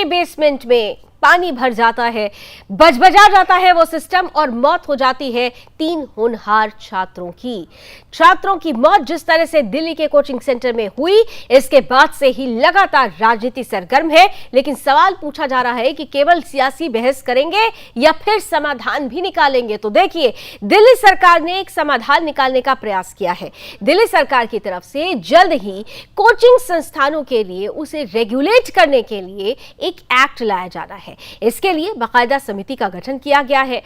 के बेसमेंट में पानी भर जाता है, बजबजा जाता है वो सिस्टम और मौत हो जाती है 3 होनहार छात्रों की मौत जिस तरह से दिल्ली के कोचिंग सेंटर में हुई, इसके बाद से ही लगातार राजनीति सरगर्म है। लेकिन सवाल पूछा जा रहा है कि केवल सियासी बहस करेंगे या फिर समाधान भी निकालेंगे। तो देखिए, दिल्ली सरकार ने एक समाधान निकालने का प्रयास किया है। दिल्ली सरकार की तरफ से जल्द ही कोचिंग संस्थानों के लिए उसे रेगुलेट करने के लिए एक एक्ट लाया जाना है। इसके लिए बाकायदा समिति का गठन किया गया है।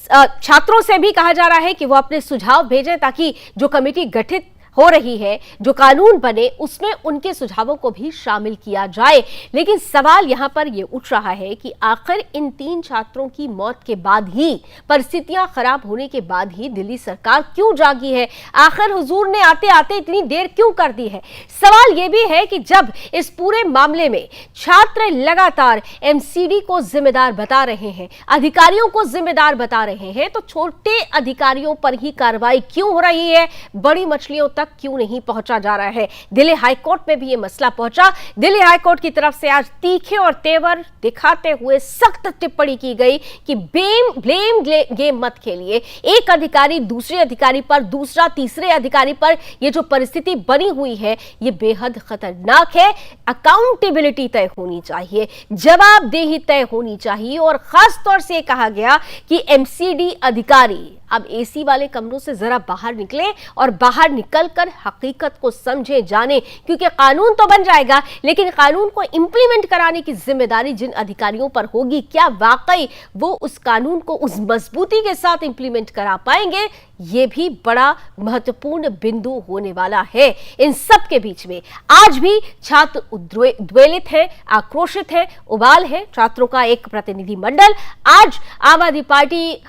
छात्रों से भी कहा जा रहा है कि वो अपने सुझाव भेजें ताकि जो कमेटी गठित हो रही है, जो कानून बने, उसमें उनके सुझावों को भी शामिल किया जाए। लेकिन सवाल यहां पर यह उठ रहा है कि आखिर इन 3 छात्रों की मौत के बाद ही, परिस्थितियां खराब होने के बाद ही दिल्ली सरकार क्यों जागी है? आखिर हुजूर ने आते आते इतनी देर क्यों कर दी है? सवाल यह भी है कि जब इस पूरे मामले में छात्र लगातार एमसीडी को जिम्मेदार बता रहे हैं, अधिकारियों को जिम्मेदार बता रहे हैं, तो छोटे अधिकारियों पर ही कार्रवाई क्यों हो रही है? बड़ी मछलियों तक क्यों नहीं पहुंचा जा रहा है? दिल्ली हाईकोर्ट में भी यह मसला पहुंचा। दिल्ली हाईकोर्ट की तरफ से आज तीखे और तेवर दिखाते हुए सख्त टिप्पणी की गई कि ब्लेम गेम मत खेलिए। एक अधिकारी दूसरे अधिकारी पर, दूसरा तीसरे अधिकारी पर, यह जो परिस्थिति बनी हुई है यह बेहद खतरनाक है। अकाउंटेबिलिटी तय होनी चाहिए, जवाबदेही तय होनी चाहिए। और खास तौर से कहा गया कि एमसीडी अधिकारी अब एसी वाले कमरों से जरा बाहर निकले और बाहर निकलकर हकीकत को समझे जाने, क्योंकि कानून तो बन जाएगा लेकिन कानून को इंप्लीमेंट कराने की जिम्मेदारी जिन अधिकारियों पर होगी, क्या वाकई वो उस कानून को उस मजबूती के साथ इंप्लीमेंट करा पाएंगे? ये भी बड़ा महत्वपूर्ण बिंदु होने वाला है। इन सब के बीच में आज भी छात्र उद्वेलित है, आक्रोशित है, उबाल है। छात्रों का एक प्रतिनिधि मंडल आज आम आदमी पार्टी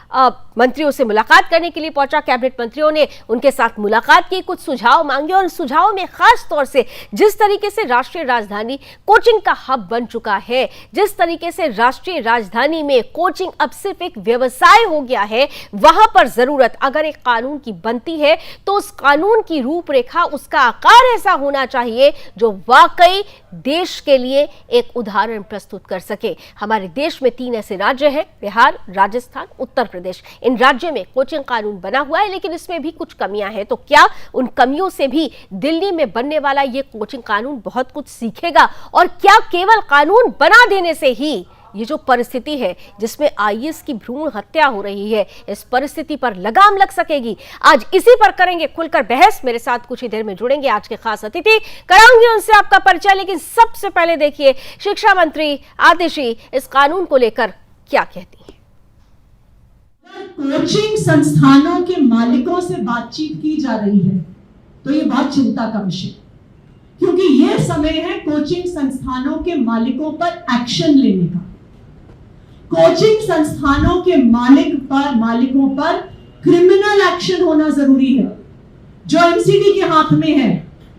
मंत्रियों से मुलाकात करने के लिए पहुंचा। कैबिनेट मंत्रियों ने उनके साथ मुलाकात की, कुछ सुझाव मांगे और सुझावों में खास तौर से जिस तरीके से राष्ट्रीय राजधानी कोचिंग का हब बन चुका है, जिस तरीके से राष्ट्रीय राजधानी में कोचिंग अब सिर्फ एक व्यवसाय हो गया है, वहां पर जरूरत अगर एक कानून की बनती है तो उस कानून की रूपरेखा, उसका आकार ऐसा होना चाहिए जो वाकई देश के लिए एक उदाहरण प्रस्तुत कर सके। हमारे देश में 3 ऐसे राज्य हैं, बिहार, राजस्थान, उत्तर प्रदेश। इन राज्यों में कोचिंग कानून बना हुआ है लेकिन इसमें भी कुछ कमियां हैं। तो क्या उन कमियों से भी दिल्ली में बनने वाला यह कोचिंग कानून बहुत कुछ सीखेगा? और क्या केवल कानून बना देने से ही ये जो परिस्थिति है जिसमें आईएएस की भ्रूण हत्या हो रही है, इस परिस्थिति पर लगाम लग सकेगी? आज इसी पर करेंगे खुलकर बहस। मेरे साथ कुछ ही देर में जुड़ेंगे आज के खास अतिथि, कराऊंगी उनसे आपका परिचय। लेकिन सबसे पहले देखिए शिक्षा मंत्री आतिशी इस कानून को लेकर क्या कहती है। कोचिंग संस्थानों के मालिकों से बातचीत की जा रही है तो ये बहुत चिंता का विषय, क्योंकि ये समय है कोचिंग संस्थानों के मालिकों पर एक्शन लेने का। कोचिंग संस्थानों के मालिकों पर क्रिमिनल एक्शन होना जरूरी है। जो एमसीडी के हाथ में है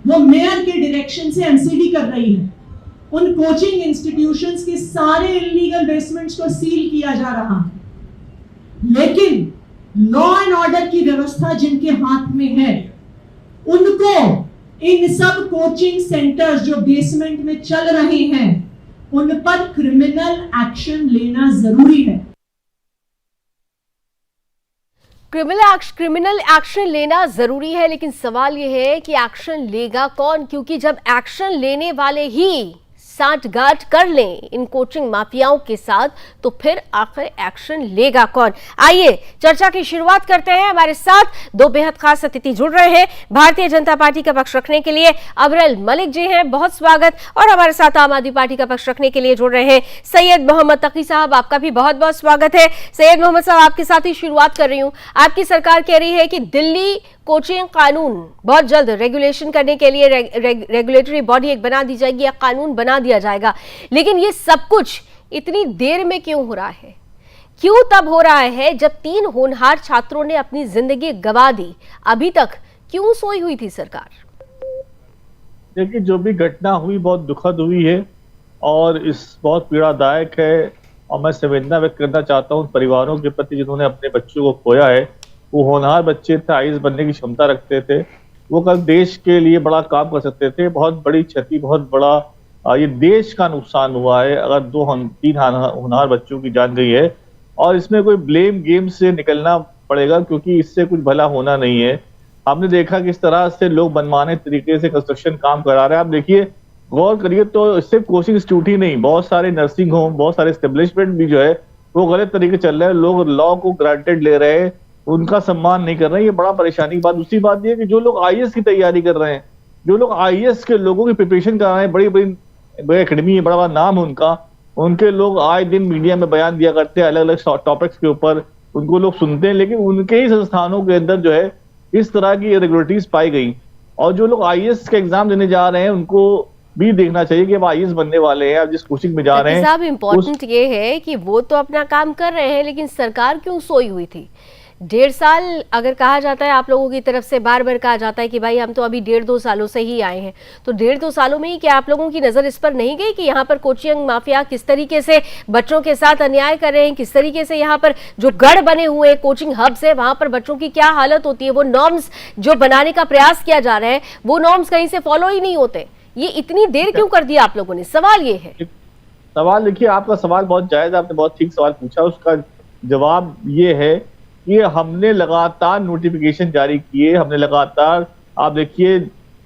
वो मेयर के डायरेक्शन से एमसीडी कर रही है। उन कोचिंग इंस्टीट्यूशंस के सारे इलीगल बेसमेंट्स को सील किया जा रहा है, लेकिन लॉ एंड ऑर्डर की व्यवस्था जिनके हाथ में है उनको इन सब कोचिंग सेंटर्स जो बेसमेंट में चल रहे हैं उन पर क्रिमिनल एक्शन लेना जरूरी है। क्रिमिनल एक्शन लेना जरूरी है, लेकिन सवाल यह है कि एक्शन लेगा कौन? क्योंकि जब एक्शन लेने वाले ही सांठगांठ कर लें इन कोचिंग माफियाओं के साथ तो फिर आखिर एक्शन लेगा कौन? आइए चर्चा की शुरुआत करते हैं। हमारे साथ 2 बेहद खास अतिथि जुड़ रहे हैं। भारतीय जनता पार्टी का पक्ष रखने के लिए अबरल मलिक जी हैं, बहुत स्वागत। और हमारे साथ आम आदमी पार्टी का पक्ष रखने के लिए जुड़ रहे हैं सैयद मोहम्मद तकी साहब, आपका भी बहुत बहुत स्वागत है। सैयद मोहम्मद साहब, आपके साथ ही शुरुआत कर रही हूँ। आपकी सरकार कह रही है कि दिल्ली कोचिंग कानून बहुत जल्द रेगुलेशन करने के लिए रेगुलेटरी बॉडी एक बना दी जाएगी या कानून बना दिया जाएगा, लेकिन ये सब कुछ इतनी देर में क्यों हो रहा है? क्यों तब हो रहा है जब 3 होनहार छात्रों ने अपनी जिंदगी गंवा दी? अभी तक क्यों सोई हुई थी सरकार? देखिए, जो भी घटना हुई बहुत दुखद हुई है और इस बहुत पीड़ादायक है, और मैं संवेदना व्यक्त करना चाहता हूँ उन परिवारों के प्रति जिन्होंने अपने बच्चों को खोया है। वो होनहार बच्चे थे, आईएएस बनने की क्षमता रखते थे, वो कल देश के लिए बड़ा काम कर सकते थे। बहुत बड़ी क्षति, बहुत बड़ा ये देश का नुकसान हुआ है अगर तीन होनहार बच्चों की जान गई है। और इसमें कोई ब्लेम गेम से निकलना पड़ेगा, क्योंकि इससे कुछ भला होना नहीं है। हमने देखा किस तरह से लोग मनमाने तरीके से कंस्ट्रक्शन काम करा रहे हैं। आप देखिए, गौर करिए तो सिर्फ कोचिंग इंस्टीट्यूट ही नहीं, बहुत सारे नर्सिंग होम, बहुत सारे एस्टेब्लिशमेंट भी जो है वो गलत तरीके चल रहे हैं। लोग लॉ को ग्रांटेड ले रहे हैं, उनका सम्मान नहीं कर रहे हैं। ये बड़ा परेशानी की बात। दूसरी बात ये है कि जो लोग आईएएस की तैयारी कर रहे हैं, जो लोग आईएएस के लोगों की प्रिपरेशन कर रहे हैं, बड़ी बड़ी एकेडमी है, बड़ा बड़ा नाम है उनका, उनके लोग आए दिन मीडिया में बयान दिया करते हैं अलग अलग टॉपिक्स के ऊपर, उनको लोग सुनते हैं, लेकिन उनके ही संस्थानों के अंदर जो है इस तरह की इरेगुलरिटीज पाई गई। और जो लोग आईएएस का एग्जाम देने जा रहे हैं उनको भी देखना चाहिए कि अब आईएएस बनने वाले हैं, अब जिस कोचिंग में जा रहे हैं। साहब, इम्पोर्टेंट ये है कि वो तो अपना काम कर रहे हैं, लेकिन सरकार क्यों सोई हुई थी? 1.5 साल अगर कहा जाता है, आप लोगों की तरफ से बार बार कहा जाता है कि भाई हम तो अभी 1.5-2 सालों से ही आए हैं, तो 1.5-2 सालों में ही क्या आप लोगों की नजर इस पर नहीं गई कि यहाँ पर कोचिंग माफिया किस तरीके से बच्चों के साथ अन्याय कर रहे हैं, किस तरीके से यहाँ पर जो गढ़ बने हुए कोचिंग हब्स है वहां पर बच्चों की क्या हालत होती है? वो नॉर्म्स जो बनाने का प्रयास किया जा रहा है वो नॉर्म्स कहीं से फॉलो ही नहीं होते। ये इतनी देर क्यों कर दिया आप लोगों ने? सवाल ये है। सवाल देखिए, आपका सवाल बहुत जायज, आपने बहुत ठीक सवाल पूछा। उसका जवाब ये है कि हमने लगातार नोटिफिकेशन जारी किए, हमने लगातार, आप देखिए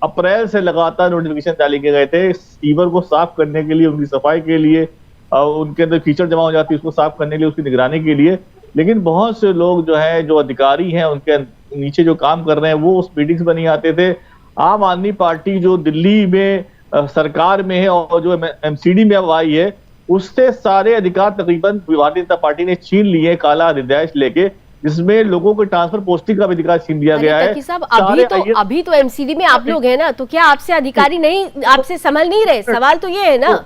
अप्रैल से लगातार नोटिफिकेशन जारी किए गए थे सीवर को साफ करने के लिए, उनकी सफाई के लिए, उनके अंदर कीचड़ जमा हो जाती है उसको साफ करने के लिए, उसकी निगरानी के लिए। लेकिन बहुत से लोग जो है, जो अधिकारी हैं, उनके नीचे जो काम कर रहे हैं, वो उस मीटिंग्स में नहीं आते थे। आम आदमी पार्टी जो दिल्ली में सरकार में है और जो एमसीडी में अब आई है, उससे सारे अधिकार तकरीबन भारतीय जनता पार्टी ने छीन लिए, काला अध्यादेश लेके, जिसमें लोगों को ट्रांसफर पोस्टिंग का भी अधिकार छीन दिया गया है। साहब, अभी तो एमसीडी में आप लोग हैं ना, तो क्या आपसे अधिकारी नहीं, आपसे संभल नहीं रहे? सवाल तो ये है ना।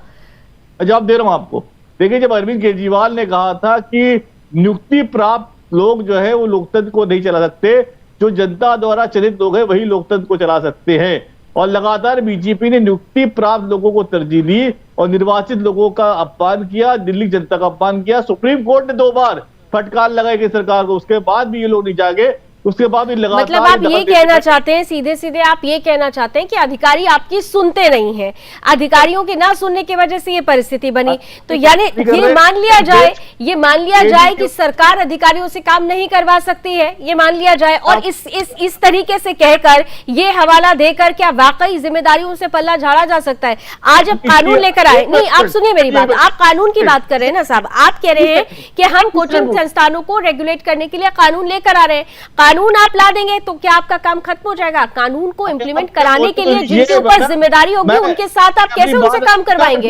जवाब दे रहा हूं आपको। देखिए, जब अरविंद केजरीवाल ने कहा था कि नियुक्ति प्राप्त लोग जो है वो लोकतंत्र को नहीं चला सकते, जो जनता द्वारा चलित लोग हैं वही लोकतंत्र को चला सकते हैं, और लगातार बीजेपी ने नियुक्ति प्राप्त लोगों को तरजीह दी और निर्वाचित लोगों का अपमान किया, दिल्ली जनता का अपमान किया। सुप्रीम कोर्ट ने 2 बार फटकार लगाई गई सरकार को, उसके बाद भी ये लोग नहीं जागे, उसके बाद भी लगातार। मतलब आप ये कहना चाहते हैं, सीधे सीधे आप ये कहना चाहते हैं कि अधिकारी आपकी सुनते नहीं हैं, अधिकारियों के ना सुनने की वजह से ये परिस्थिति बनी। तो यानी ये मान लिया जाए कि सरकार अधिकारियों से काम नहीं करवा सकती है, ये मान लिया जाए। और इस तरीके से कहकर, ये हवाला देकर क्या वाकई जिम्मेदारियों से पल्ला झाड़ा जा सकता है? आज अब कानून लेकर आए, नहीं आप सुनिए मेरी बात, आप कानून की बात कर रहे हैं ना साहब, आप कह रहे हैं कि हम कोचिंग संस्थानों को रेगुलेट करने के लिए कानून लेकर आ रहे हैं। कानून आप ला देंगे तो क्या आपका काम खत्म हो जाएगा? कानून को इम्प्लीमेंट कराने के लिए जिनके ऊपर जिम्मेदारी होगी उनके साथ आप कैसे उनसे काम करवाएंगे?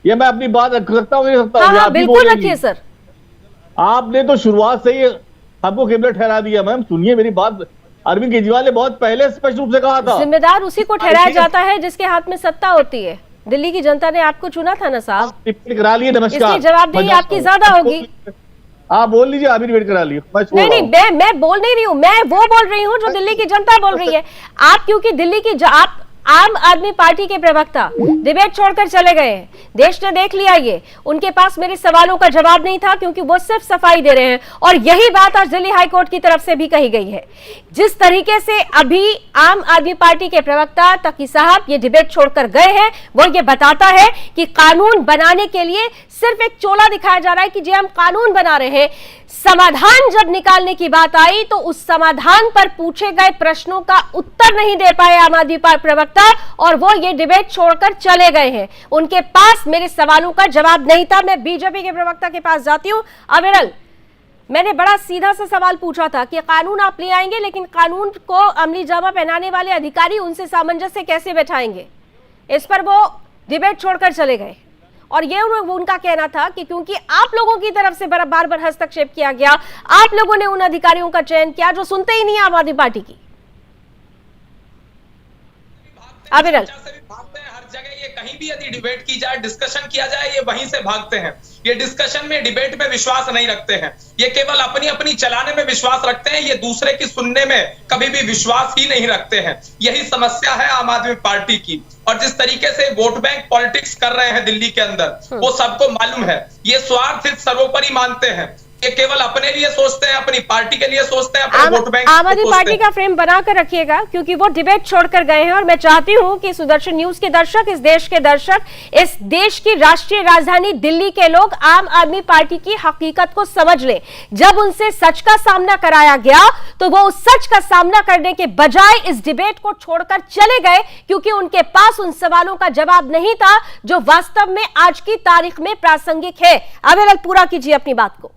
ये मैं अपनी बात रख सकता हूँ। हाँ, बिल्कुल रखिए सर। आपने तो शुरुआत से ही हमको किबला ठहरा दिया। मैम सुनिए मेरी बात, अरविंद केजरीवाल ने बहुत पहले स्पष्ट रूप से कहा था, जिम्मेदार उसी को ठहराया जाता है जिसके हाथ में सत्ता होती है। दिल्ली की जनता ने आपको चुना था ना साहब, करा लिए। नमस्कार, जवाबदेही आपकी ज्यादा होगी। आप बोल लीजिए, अभी वेट करा लिए। नहीं, मैं बोल नहीं रही हूँ, मैं वो बोल रही हूँ जो दिल्ली की जनता बोल रही है। आप क्योंकि दिल्ली की आप आम आदमी पार्टी के प्रवक्ता डिबेट छोड़कर चले गए हैं, देश ने देख लिया ये। उनके पास मेरे सवालों का जवाब नहीं था क्योंकि वो सिर्फ सफाई दे रहे हैं, और यही बात आज दिल्ली हाईकोर्ट की तरफ से भी कही गई है। जिस तरीके से अभी आम आदमी पार्टी के प्रवक्ता तकी साहब ये डिबेट छोड़कर गए हैं, वो ये बताता है कि कानून बनाने के लिए सिर्फ एक चोला दिखाया जा रहा है कि जी हम कानून बना रहे हैं। समाधान जब निकालने की बात आई तो उस समाधान पर पूछे गए प्रश्नों का उत्तर नहीं दे पाए आम आदमी पार्टी प्रवक्ता, और वो ये डिबेट छोड़कर चले गए हैं। उनके पास मेरे सवालों का जवाब नहीं था। मैं बीजेपी के प्रवक्ता के पास जाती हूं। अविरल, मैंने बड़ा सीधा सा सवाल पूछा था कि कानून आप ले आएंगे, लेकिन कानून को अमली जामा पहनाने वाले अधिकारी उनसे सामंजस्य कैसे बैठाएंगे? इस पर वो डिबेट छोड़कर चले गए, और ये उनका कहना था कि क्योंकि आप लोगों की तरफ से बार बार हस्तक्षेप किया गया, आप लोगों ने उन अधिकारियों का चयन किया जो सुनते ही नहीं आम आदमी पार्टी की। अविरल, हर जगह ये कहीं भी यदि डिबेट की जाए, डिस्कशन किया जाए, ये वहीं से भागते हैं। ये डिस्कशन में, डिबेट में विश्वास नहीं रखते हैं। ये केवल अपनी अपनी चलाने में विश्वास रखते हैं। ये दूसरे की सुनने में कभी भी विश्वास ही नहीं रखते हैं। यही समस्या है आम आदमी पार्टी की। और जिस तरीके से वोट बैंक पॉलिटिक्स कर रहे हैं दिल्ली के अंदर, वो सबको मालूम है। ये स्वार्थ सर्वोपरि मानते हैं। ये केवल अपने लिए सोचते हैं, अपनी पार्टी के लिए सोचते हैं, अपने वोट बैंक आम आदमी पार्टी का फ्रेम बनाकर रखिएगा, क्योंकि वो डिबेट छोड़कर गए हैं। और मैं चाहती हूं कि सुदर्शन न्यूज के दर्शक, इस देश के दर्शक, इस देश की राष्ट्रीय राजधानी दिल्ली के लोग आम आदमी पार्टी की हकीकत को समझ लें। जब उनसे सच का सामना कराया गया तो वो उस सच का सामना करने के बजाय इस डिबेट को छोड़कर चले गए, क्योंकि उनके पास उन सवालों का जवाब नहीं था जो वास्तव में आज की तारीख में प्रासंगिक है। अवेल, पूरा कीजिए अपनी बात को।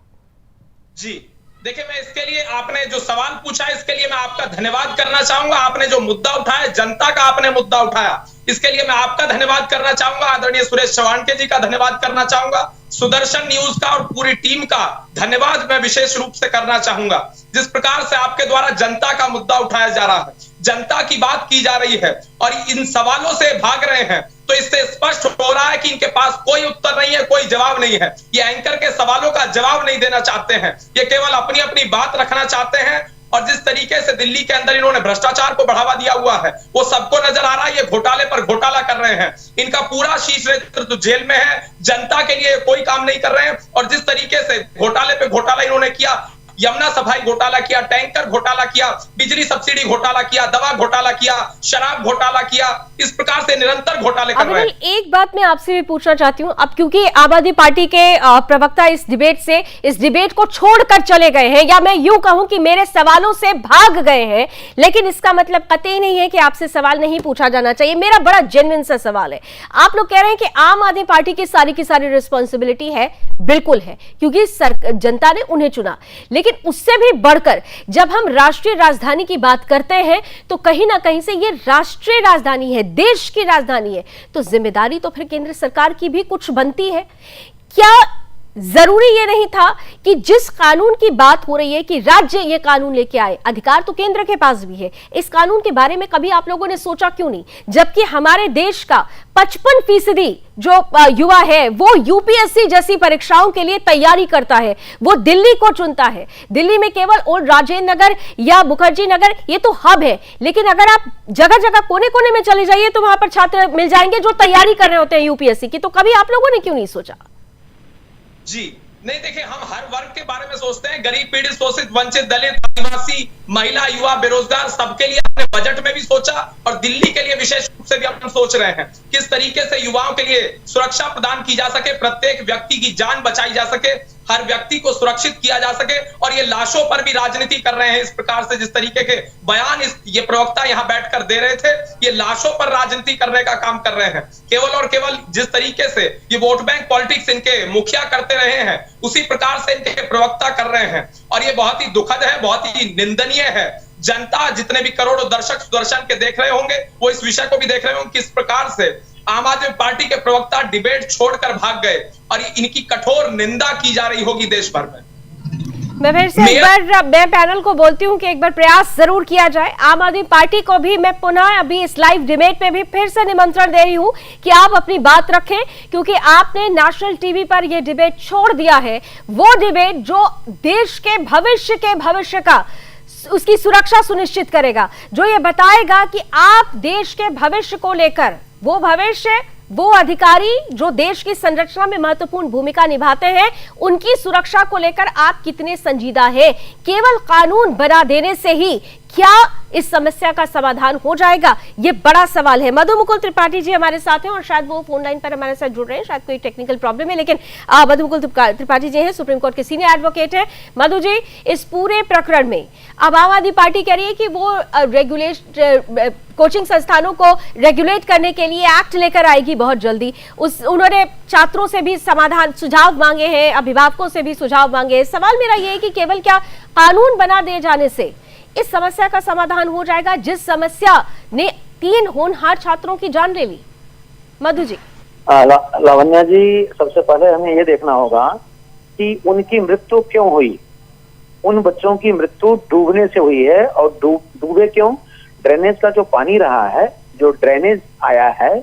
जी देखिए, मैं इसके लिए, आपने जो सवाल पूछा इसके लिए मैं आपका धन्यवाद करना चाहूंगा। आपने जो मुद्दा उठाया, जनता का आपने मुद्दा उठाया, इसके लिए मैं आपका धन्यवाद करना चाहूंगा। आदरणीय सुरेश चव्हाणके जी का धन्यवाद करना चाहूंगा। सुदर्शन न्यूज का और पूरी टीम का धन्यवाद मैं विशेष रूप से करना चाहूंगा। जिस प्रकार से आपके द्वारा जनता का मुद्दा उठाया जा रहा है, जनता की बात की जा रही है और इन सवालों से भाग रहे हैं, तो इससे स्पष्ट हो रहा है कि इनके पास कोई उत्तर नहीं है, कोई जवाब नहीं है। ये एंकर के सवालों का जवाब नहीं देना चाहते हैं, ये केवल अपनी अपनी बात रखना चाहते हैं। और जिस तरीके से दिल्ली के अंदर इन्होंने भ्रष्टाचार को बढ़ावा दिया हुआ है, वो सबको नजर आ रहा है। ये घोटाले पर घोटाला कर रहे हैं, इनका पूरा शीर्ष नेतृत्व जेल में है, जनता के लिए कोई काम नहीं कर रहे हैं। और जिस तरीके से घोटाले पे घोटाला इन्होंने किया, यमुना सफाई घोटाला किया, टैंकर घोटाला किया, बिजली सब्सिडी घोटाला किया, दवा घोटाला किया, शराब घोटाला किया, इस प्रकार से निरंतर घोटाले कर रहे हैं। एक बात मैं आपसे भी पूछना चाहती हूं, अब क्योंकि आम आदमी पार्टी के प्रवक्ता इस डिबेट को छोड़कर चले गए हैं, या मैं यूं कहूं कि मेरे सवालों से भाग गए हैं, लेकिन इसका मतलब कतई नहीं है कि आपसे सवाल नहीं पूछा जाना चाहिए। मेरा बड़ा जेन्युइन सा सवाल है। आप लोग कह रहे हैं कि आम आदमी पार्टी की सारी रिस्पॉन्सिबिलिटी है, बिल्कुल है, क्योंकि जनता ने उन्हें चुना। लेकिन उससे भी बढ़कर जब हम राष्ट्रीय राजधानी की बात करते हैं, तो कहीं ना कहीं से ये राष्ट्रीय राजधानी है, देश की राजधानी है, तो जिम्मेदारी तो फिर केंद्र सरकार की भी कुछ बनती है। क्या जरूरी ये नहीं था कि जिस कानून की बात हो रही है कि राज्य ये कानून लेके आए, अधिकार तो केंद्र के पास भी है, इस कानून के बारे में कभी आप लोगों ने सोचा क्यों नहीं? जबकि हमारे देश का 55% जो युवा है वो यूपीएससी जैसी परीक्षाओं के लिए तैयारी करता है, वो दिल्ली को चुनता है। दिल्ली में केवल ओल्ड राजेंद्र नगर या मुखर्जी नगर ये तो हब है, लेकिन अगर आप जगह जगह कोने कोने में चले जाइए तो वहां पर छात्र मिल जाएंगे जो तैयारी कर रहे होते हैं यूपीएससी की। तो कभी आप लोगों ने क्यों नहीं सोचा? जी नहीं, देखिए, हम हर वर्ग के बारे में सोचते हैं, गरीब, पीड़ित, शोषित, वंचित, दलित, आदिवासी, महिला, युवा, बेरोजगार, सबके लिए हमने बजट में भी सोचा और दिल्ली के लिए विशेष रूप से भी हम सोच रहे हैं किस तरीके से युवाओं के लिए सुरक्षा प्रदान की जा सके, प्रत्येक व्यक्ति की जान बचाई जा सके, हर व्यक्ति को सुरक्षित किया जा सके। और ये लाशों पर भी राजनीति कर रहे हैं, इस प्रकार से जिस तरीके के बयान ये प्रवक्ता यहां बैठकर दे रहे थे, ये लाशों पर राजनीति करने का काम कर रहे हैं। केवल और केवल जिस तरीके से ये वोट बैंक पॉलिटिक्स इनके मुखिया करते रहे हैं, उसी प्रकार से इनके प्रवक्ता कर रहे हैं और ये बहुत ही दुखद है, बहुत ही निंदनीय है। जनता, जितने भी करोड़ों दर्शक सुदर्शन के देख रहे होंगे, वो इस विषय को भी देख रहे होंगे किस प्रकार से आम आदमी पार्टी के प्रवक्ता डिबेट छोड़कर भाग गए और इनकी कठोर निंदा की जा रही होगी देश भर में। मैं फिर से एक बार मैं पैनल को बोलती हूं कि एक बार प्रयास जरूर किया जाए। आम आदमी पार्टी को भी मैं पुनः अभी इस लाइव डिबेट में भी फिर से निमंत्रण दे रही हूं कि आप अपनी बात रखें, क्योंकि आपने नेशनल टीवी पर यह डिबेट छोड़ दिया है, वो डिबेट जो देश के भविष्य का उसकी सुरक्षा सुनिश्चित करेगा, जो ये बताएगा कि आप देश के भविष्य को लेकर, वो भविष्य, वो अधिकारी जो देश की संरचना में महत्वपूर्ण भूमिका निभाते हैं, उनकी सुरक्षा को लेकर आप कितने संजीदा है। केवल कानून बना देने से ही क्या इस समस्या का समाधान हो जाएगा, ये बड़ा सवाल है। मधु मुकुल त्रिपाठी जी हमारे साथ हैं और शायद वो फोन लाइन पर हमारे साथ जुड़ रहे हैं, शायद कोई टेक्निकल प्रॉब्लम है, लेकिन मधु मुकुल त्रिपाठी जी हैं, सुप्रीम कोर्ट के सीनियर एडवोकेट हैं। मधु जी, इस पूरे प्रकरण में अब आम आदमी पार्टी कह रही है कि वो कोचिंग संस्थानों को रेगुलेट करने के लिए एक्ट लेकर आएगी बहुत जल्दी। उन्होंने छात्रों से भी सुझाव मांगे हैं, अभिभावकों से भी सुझाव मांगे हैं। सवाल मेरा ये है कि केवल क्या कानून बना दिए जाने से इस समस्या का समाधान हो जाएगा, जिस समस्या ने 3 होनहार छात्रों की जान ले ली? मधु जी। लावण्या जी, सबसे पहले हमें ये देखना होगा कि उनकी मृत्यु क्यों हुई। उन बच्चों की मृत्यु डूबने से हुई है, और डूबे क्यों? ड्रेनेज का जो पानी रहा है, जो ड्रेनेज आया है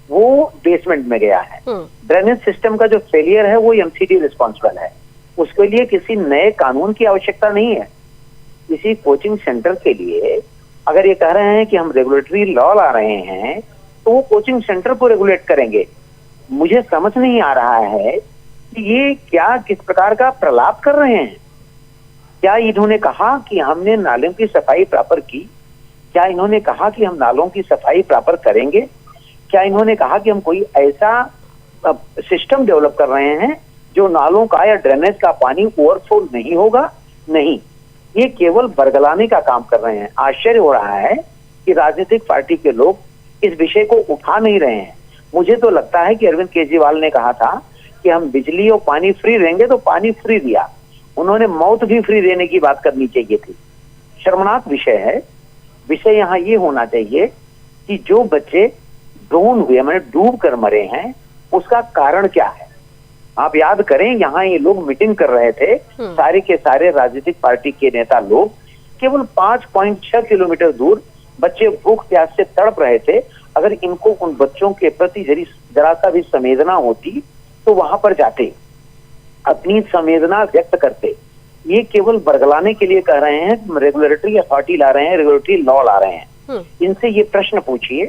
वो बेसमेंट में गया है। ड्रेनेज सिस्टम का जो फेलियर है वो एमसीडी रिस्पॉन्सिबल है, उसके लिए किसी नए कानून की आवश्यकता नहीं है। किसी कोचिंग सेंटर के लिए अगर ये कह रहे हैं कि हम रेगुलेटरी लॉ ला रहे हैं, तो वो कोचिंग सेंटर को रेगुलेट करेंगे। मुझे समझ नहीं आ रहा है कि ये क्या किस प्रकार का प्रलाप कर रहे हैं। क्या इन्होंने कहा कि हमने नालों की सफाई प्रॉपर की? क्या इन्होंने कहा कि हम नालों की सफाई प्रॉपर करेंगे? क्या इन्होंने कहा कि हम कोई ऐसा सिस्टम डेवलप कर रहे हैं जो नालों का या ड्रेनेज का पानी ओवरफ्लो नहीं होगा? नहीं, ये केवल बरगलाने का काम कर रहे हैं। आश्चर्य हो रहा है कि राजनीतिक पार्टी के लोग इस विषय को उठा नहीं रहे हैं। मुझे तो लगता है कि अरविंद केजरीवाल ने कहा था कि हम बिजली और पानी फ्री देंगे, तो पानी फ्री दिया। उन्होंने मौत भी फ्री देने की बात करनी चाहिए थी। शर्मनाक विषय है। विषय यहाँ ये होना चाहिए कि जो बच्चे ड्रोन हुए, मैंने डूब कर मरे हैं, उसका कारण क्या है। आप याद करें, यहाँ ये लोग मीटिंग कर रहे थे, सारे के सारे राजनीतिक पार्टी के नेता लोग। केवल 5.6 किलोमीटर दूर बच्चे भूख प्यास से तड़प रहे थे। अगर इनको उन बच्चों के प्रति जरा सा भी संवेदना होती तो वहां पर जाते, अपनी संवेदना व्यक्त करते। ये केवल बरगलाने के लिए कह रहे हैं, रेगुलेटरी अथॉरिटी ला रहे हैं, रेगुलेटरी लॉ ला रहे हैं। इनसे ये प्रश्न पूछिए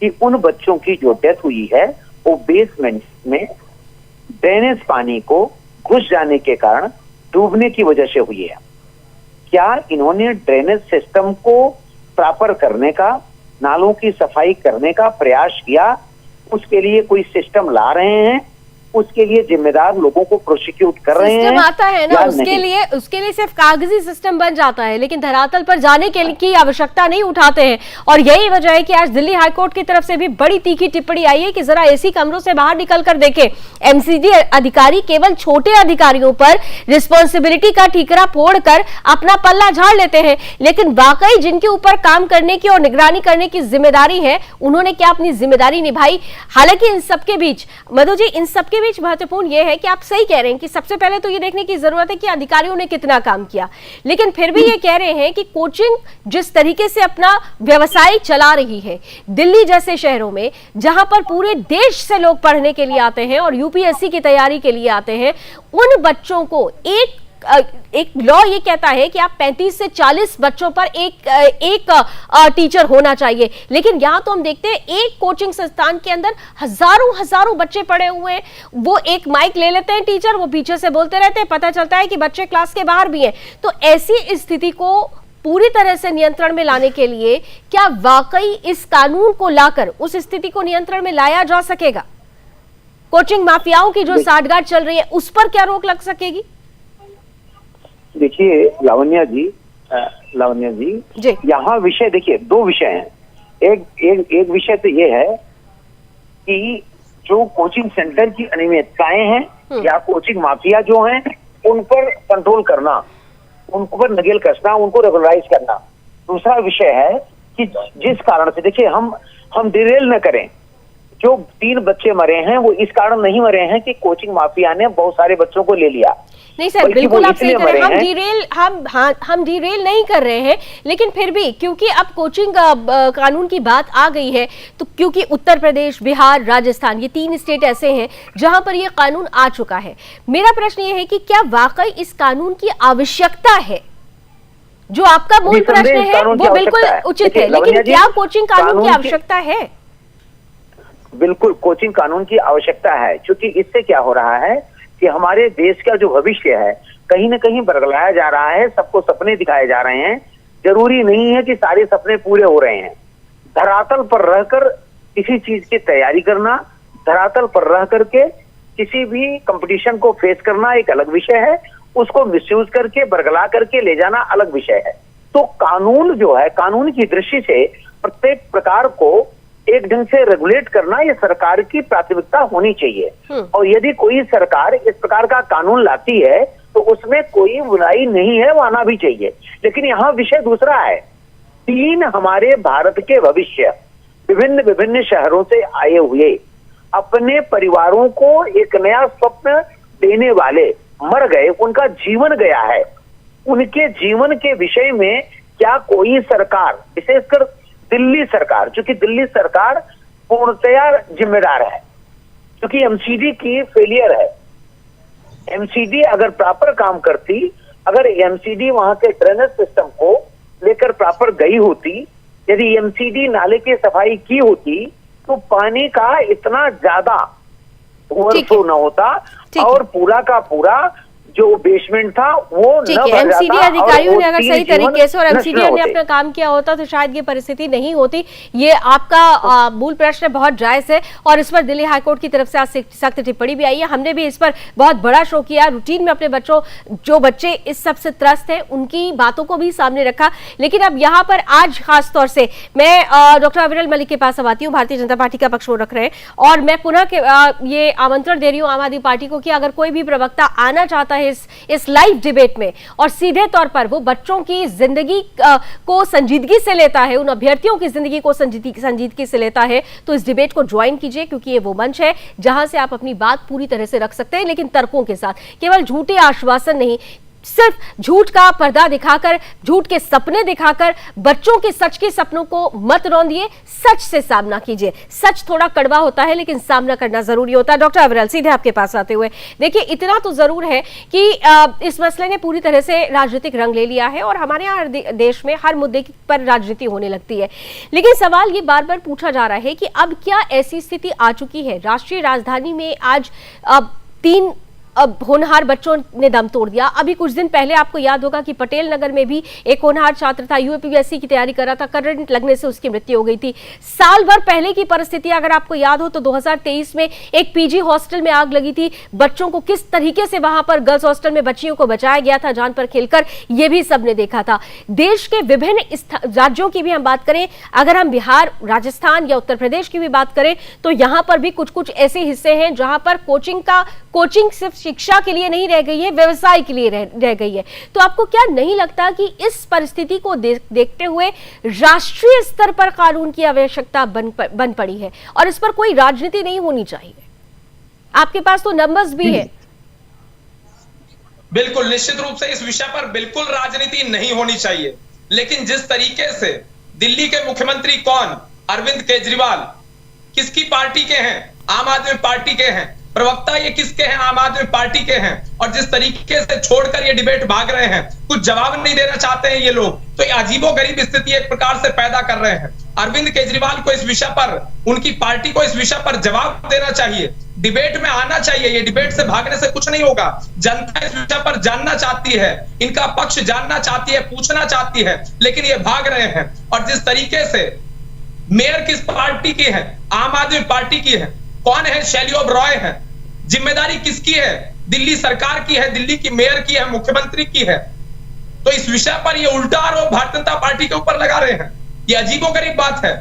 कि उन बच्चों की जो डेथ हुई है वो बेसमेंट में ड्रेनेज पानी को घुस जाने के कारण डूबने की वजह से हुई है। क्या इन्होंने ड्रेनेज सिस्टम को प्रॉपर करने का, नालों की सफाई करने का प्रयास किया? उसके लिए कोई सिस्टम ला रहे हैं? उसके लिए जिम्मेदार लोगों को प्रोसिक्यूट कर रहे हैं? सिस्टम आता है ना, उसके लिए सिर्फ कागजी सिस्टम बन जाता है, लेकिन धरातल पर जाने के लिए की आवश्यकता नहीं उठाते हैं। और यही वजह है कि आज दिल्ली हाईकोर्ट की तरफ से भी बड़ी तीखी टिप्पणी आई है कि जरा एसी कमरों से बाहर निकल कर देखें। एमसीडी अधिकारी केवल छोटे अधिकारियों पर रिस्पॉन्सिबिलिटी का ठीकरा फोड़कर अपना पल्ला झाड़ लेते हैं, लेकिन वाकई जिनके ऊपर काम करने की और निगरानी करने की जिम्मेदारी है, उन्होंने क्या अपनी जिम्मेदारी निभाई? हालांकि इन सबके बीच मधु जी, इन सबके बीच महत्वपूर्ण यह है कि आप सही कह रहे हैं कि सबसे पहले तो ये देखने की जरूरत है कि अधिकारियों ने कितना काम किया, लेकिन फिर भी ये कह रहे हैं कि कोचिंग जिस तरीके से अपना व्यवसाय चला रही है दिल्ली जैसे शहरों में, जहां पर पूरे देश से लोग पढ़ने के लिए आते हैं और यूपीएससी की तैयारी के लिए आते हैं, उन बच्चों को एक लॉ ये कहता है कि आप 35 से 40 बच्चों पर एक टीचर होना चाहिए, लेकिन यहां तो हम देखते हैं एक कोचिंग संस्थान के अंदर हजारों बच्चे पड़े हुए हैं। वो एक माइक ले लेते हैं टीचर, वो पीछे से बोलते रहते हैं, पता चलता है कि बच्चे क्लास के बाहर भी हैं। तो ऐसी स्थिति को पूरी तरह से नियंत्रण में लाने के लिए क्या वाकई इस कानून को लाकर उस स्थिति को नियंत्रण में लाया जा सकेगा? कोचिंग माफियाओं की जो साठगांठ चल रही है उस पर क्या रोक लग सकेगी? देखिए लावण्या जी, यहाँ विषय देखिए, दो विषय हैं। एक विषय तो ये है कि जो कोचिंग सेंटर की अनियमितताएं हैं या कोचिंग माफिया जो हैं उन पर कंट्रोल करना, उन पर नकेल कसना, उनको रेगुलराइज करना। दूसरा विषय है कि जिस कारण से, देखिए, हम डिरेल न करें। जो 3 बच्चे मरे हैं वो इस कारण नहीं मरे हैं कि कोचिंग माफिया ने बहुत सारे बच्चों को ले लिया। नहीं सर, बिल्कुल आप सही कह रहे हैं। हम डिरेल नहीं कर रहे हैं, लेकिन फिर भी क्योंकि अब कोचिंग कानून की बात आ गई है, तो क्योंकि उत्तर प्रदेश, बिहार, राजस्थान, ये 3 स्टेट ऐसे हैं जहां पर ये कानून आ चुका है। मेरा प्रश्न ये है कि क्या वाकई इस कानून की आवश्यकता है? जो आपका मूल प्रश्न है वो बिल्कुल उचित है, लेकिन क्या कोचिंग कानून की आवश्यकता है? बिल्कुल कोचिंग कानून की आवश्यकता है, क्योंकि इससे क्या हो रहा है कि हमारे देश का जो भविष्य है कहीं न कहीं बरगलाया जा रहा है। सबको सपने दिखाए जा रहे हैं। जरूरी नहीं है कि सारे सपने पूरे हो रहे हैं। धरातल पर रहकर किसी चीज की तैयारी करना, धरातल पर रह करके किसी भी कंपटीशन को फेस करना एक अलग विषय है। उसको मिसयूज करके, बरगला करके ले जाना अलग विषय है। तो कानून जो है, कानून की दृष्टि से प्रत्येक प्रकार को एक ढंग से रेगुलेट करना ये सरकार की प्राथमिकता होनी चाहिए। और यदि कोई सरकार इस प्रकार का कानून लाती है तो उसमें कोई बुराई नहीं है, वो आना भी चाहिए। लेकिन यहाँ विषय दूसरा है। 3 हमारे भारत के भविष्य विभिन्न शहरों से आए हुए अपने परिवारों को एक नया स्वप्न देने वाले मर गए, उनका जीवन गया है। उनके जीवन के विषय में क्या कोई सरकार, विशेषकर दिल्ली सरकार, क्योंकि दिल्ली सरकार पूर्णतया जिम्मेदार है, क्योंकि एमसीडी की फेलियर है। एमसीडी अगर प्रॉपर काम करती, अगर एमसीडी वहां के ड्रेनेज सिस्टम को लेकर प्रॉपर गई होती, यदि एमसीडी नाले की सफाई की होती, तो पानी का इतना ज्यादा ओवरफ्लो न होता ठीक और पूरा का पूरा जो बेसमेंट था वो ठीक न है। भर एमसीडी जाता अधिकारियों और ने अगर वो सही 3 जीवन तरीके से और नष्ट एमसीडी न ने होते। अपना काम किया होता तो शायद ये परिस्थिति नहीं होती। ये आपका मूल प्रश्न बहुत जायज है और इस पर दिल्ली हाईकोर्ट की तरफ से आज सख्त टिप्पणी भी आई है। हमने भी इस पर बहुत बड़ा शो किया, रूटीन में अपने बच्चों, जो बच्चे इस सबसे त्रस्त हैं उनकी बातों को भी सामने रखा। लेकिन अब यहाँ पर आज खासतौर से मैं डॉक्टर अविरल मलिक के पास अब आती हूँ, भारतीय जनता पार्टी का पक्ष वो रख रहे हैं और मैं पुनः ये आमंत्रण दे रही हूँ आम आदमी पार्टी को कि अगर कोई भी प्रवक्ता आना चाहता है इस लाइव डिबेट में और सीधे तौर पर वो बच्चों की जिंदगी को संजीदगी से लेता है, उन अभ्यर्थियों की जिंदगी को संजीदगी से लेता है, तो इस डिबेट को ज्वाइन कीजिए, क्योंकि ये वो मंच है जहां से आप अपनी बात पूरी तरह से रख सकते हैं, लेकिन तर्कों के साथ। केवल झूठे आश्वासन नहीं, सिर्फ झूठ का पर्दा दिखाकर, झूठ के सपने दिखाकर बच्चों के सच के सपनों को मत रौंदिए, सच से सामना कीजिए। सच थोड़ा कड़वा होता है लेकिन सामना करना जरूरी होता है। डॉक्टर अविरल, सीधे आपके पास आते हुए देखिए, इतना तो जरूर है कि इस मसले ने पूरी तरह से राजनीतिक रंग ले लिया है और हमारे यहाँ देश में हर मुद्दे पर राजनीति होने लगती है। लेकिन सवाल ये बार बार पूछा जा रहा है कि अब क्या ऐसी स्थिति आ चुकी है, राष्ट्रीय राजधानी में आज 3 होनहार बच्चों ने दम तोड़ दिया। अभी कुछ दिन पहले आपको याद होगा कि पटेल नगर में भी एक होनहार छात्र था, यूपीएससी की तैयारी कर रहा था, करंट लगने से उसकी मृत्यु हो गई थी। साल भर पहले की परिस्थिति अगर आपको याद हो तो 2023 में एक पीजी हॉस्टल में आग लगी थी। बच्चों को किस तरीके से वहां पर गर्ल्स हॉस्टल में बच्चियों को बचाया गया था जान पर खेलकर, यह भी सबने देखा था। देश के विभिन्न राज्यों की भी हम बात करें, अगर हम बिहार, राजस्थान या उत्तर प्रदेश की भी बात करें तो यहां पर भी कुछ कुछ ऐसे हिस्से हैं जहां पर कोचिंग सिर्फ शिक्षा के लिए नहीं रह गई है, व्यवसाय के लिए रह गई है। तो आपको क्या नहीं लगता कि इस परिस्थिति को देखते हुए राष्ट्रीय स्तर पर कानून की आवश्यकता बन पड़ी है और इस पर कोई राजनीति नहीं होनी चाहिए? आपके पास तो नंबर्स भी है। बिल्कुल, निश्चित रूप से इस विषय पर बिल्कुल राजनीति नहीं होनी चाहिए, लेकिन जिस तरीके से दिल्ली के मुख्यमंत्री कौन, अरविंद केजरीवाल किसकी पार्टी के हैं? आम आदमी पार्टी के हैं। प्रवक्ता ये किसके हैं? आम आदमी पार्टी के हैं। और जिस तरीके से छोड़कर ये डिबेट भाग रहे हैं, कुछ जवाब नहीं देना चाहते हैं ये लोग, तो ये अजीबोगरीब स्थिति एक प्रकार से पैदा कर रहे हैं। अरविंद केजरीवाल को इस विषय पर, उनकी पार्टी को इस विषय पर जवाब देना चाहिए, डिबेट में आना चाहिए। ये डिबेट से भागने से कुछ नहीं होगा। जनता इस विषय पर जानना चाहती है, इनका पक्ष जानना चाहती है, पूछना चाहती है, लेकिन ये भाग रहे हैं। और जिस तरीके से मेयर किस पार्टी की है? आम आदमी पार्टी की है। कौन है? शैली ओबरॉय है। जिम्मेदारी किसकी है? दिल्ली सरकार की है, दिल्ली की मेयर की है, मुख्यमंत्री की है। तो इस विषय पर ये उल्टा आरोप भारतीय जनता पार्टी के ऊपर लगा रहे हैं। ये अजीबोगरीब बात है।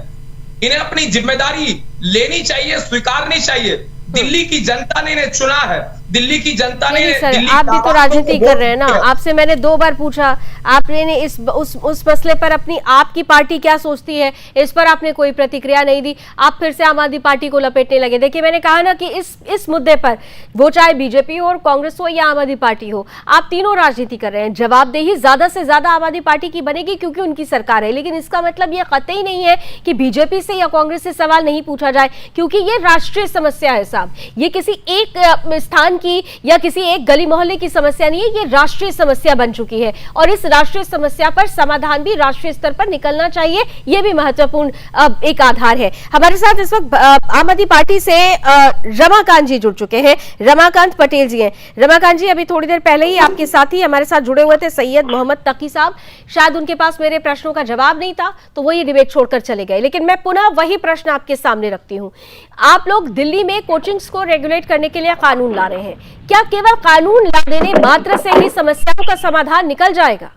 इन्हें अपनी जिम्मेदारी लेनी चाहिए, स्वीकारनी चाहिए। दिल्ली की जनता ने इन्हें चुना है, दिल्ली की जनता ने। सर, आप भी तो राजनीति कर रहे हैं ना। आपसे मैंने 2 बार पूछा, आपने उस मसले पर अपनी आपकी पार्टी क्या सोचती है, इस पर आपने कोई प्रतिक्रिया नहीं दी। आप फिर से आम आदमी पार्टी को लपेटने लगे। देखिए, मैंने कहा ना कि इस मुद्दे पर, वो चाहे बीजेपी हो, कांग्रेस हो या आम आदमी पार्टी हो, आप तीनों राजनीति कर रहे हैं। जवाबदेही ज्यादा से ज्यादा आम आदमी पार्टी की बनेगी क्योंकि उनकी सरकार है, लेकिन इसका मतलब यह कतई नहीं है कि बीजेपी से या कांग्रेस से सवाल नहीं पूछा जाए, क्योंकि ये राष्ट्रीय समस्या है साहब। ये किसी एक स्थान की या किसी एक गली मोहल्ले की समस्या नहीं है, ये राष्ट्रीय समस्या बन चुकी है और इस राष्ट्रीय समस्या पर समाधान भी राष्ट्रीय स्तर पर निकलना चाहिए। यह भी महत्वपूर्ण एक आधार है। हमारे साथ इस वक्त आम आदमी पार्टी से रमाकांत जी जुड़ चुके हैं। रमाकांत पटेल जी हैं। रमाकांत जी, अभी थोड़ी देर पहले ही आपके साथी हमारे साथ जुड़े हुए थे सैयद मोहम्मद तकी साहब। शायद उनके पास मेरे प्रश्नों का जवाब नहीं था तो वो ये डिबेट छोड़कर चले गए, लेकिन मैं पुनः वही प्रश्न आपके सामने रखती हूँ। आप लोग दिल्ली में कोचिंग्स को रेगुलेट करने के लिए कानून ला रहे हैं, क्या केवल कानून ला देने मात्र से ही समस्याओं का समाधान निकल जाएगा?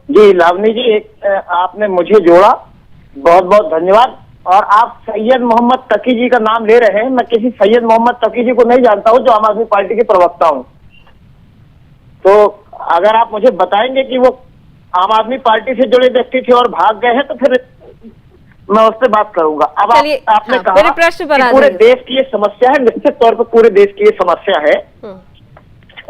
जी लावनी जी, आपने मुझे जोड़ा, बहुत बहुत धन्यवाद। और आप सैयद मोहम्मद तकी जी का नाम ले रहे हैं। मैं किसी सैयद मोहम्मद तकी जी को नहीं जानता हूं जो आम आदमी पार्टी के प्रवक्ता हूं। तो अगर आप मुझे बताएंगे कि वो आम आदमी पार्टी से जुड़े व्यक्ति थे और भाग गए हैं तो फिर मैं उससे बात करूंगा। अब आपने कहा प्रश्न कि पूरे देश की ये समस्या है, निश्चित तौर पर पूरे देश की ये समस्या है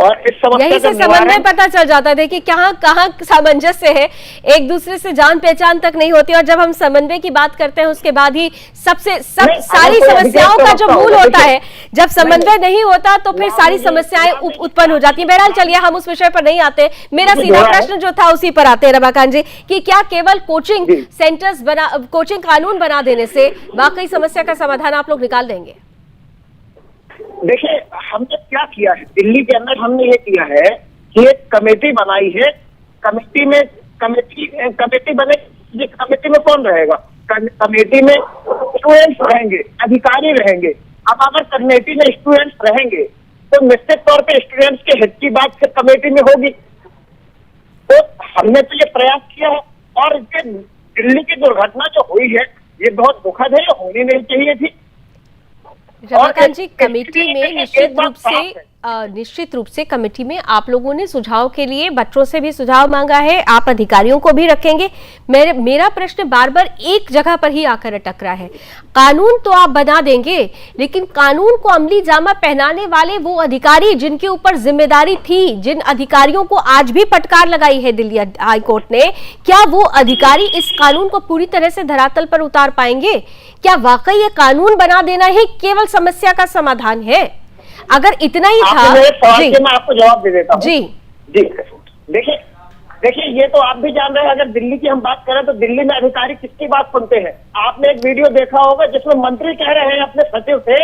और इस समस्या यही से समन्वय पता चल जाता है। देखिए, कहाँ सामंजस्य है, एक दूसरे से जान पहचान तक नहीं होती, और जब हम समन्वय की बात करते हैं उसके बाद ही सारी समस्याओं का जो मूल होता है, जब समन्वय नहीं होता तो फिर सारी समस्याएं उत्पन्न हो जाती हैं। बहरहाल चलिए, हम उस विषय पर नहीं आते। मेरा सीधा प्रश्न जो था उसी पर आते हैं रमाकांत जी, कि क्या केवल कोचिंग सेंटर्स कोचिंग कानून बना देने से वाकई समस्या का समाधान आप लोग निकाल देंगे? देखिए हमने क्या किया है दिल्ली के अंदर, हमने ये किया है कि एक कमेटी बनाई है। कमेटी बने, कमेटी में कौन रहेगा? कमेटी में स्टूडेंट्स रहेंगे, अधिकारी रहेंगे। अब अगर कमेटी में स्टूडेंट्स रहेंगे तो निश्चित तौर पे स्टूडेंट्स के हित की बात फिर कमेटी में होगी। तो हमने तो ये प्रयास किया है, और ये दिल्ली की दुर्घटना जो हुई है ये बहुत दुखद है, ये होनी नहीं चाहिए थी। रमाकांत जी, कमेटी में निश्चित रूप से कमेटी में आप लोगों ने सुझाव के लिए बच्चों से भी सुझाव मांगा है, आप अधिकारियों को भी रखेंगे। मेरा प्रश्न बार बार एक जगह पर ही आकर अटक रहा है। कानून तो आप बना देंगे, लेकिन कानून को अमली जामा पहनाने वाले वो अधिकारी जिनके ऊपर जिम्मेदारी थी, जिन अधिकारियों को आज भी फटकार लगाई है दिल्ली हाई कोर्ट ने, क्या वो अधिकारी इस कानून को पूरी तरह से धरातल पर उतार पाएंगे? क्या वाकई ये कानून बना देना ही केवल समस्या का समाधान है? अगर इतना ही था, मैं आपको जवाब दे देता हूँ। जी देखिए ये तो आप भी जान रहे हैं, अगर दिल्ली की हम बात करें तो दिल्ली में अधिकारी किसकी बात सुनते हैं? आपने एक वीडियो देखा होगा जिसमें मंत्री कह रहे हैं अपने सचिव से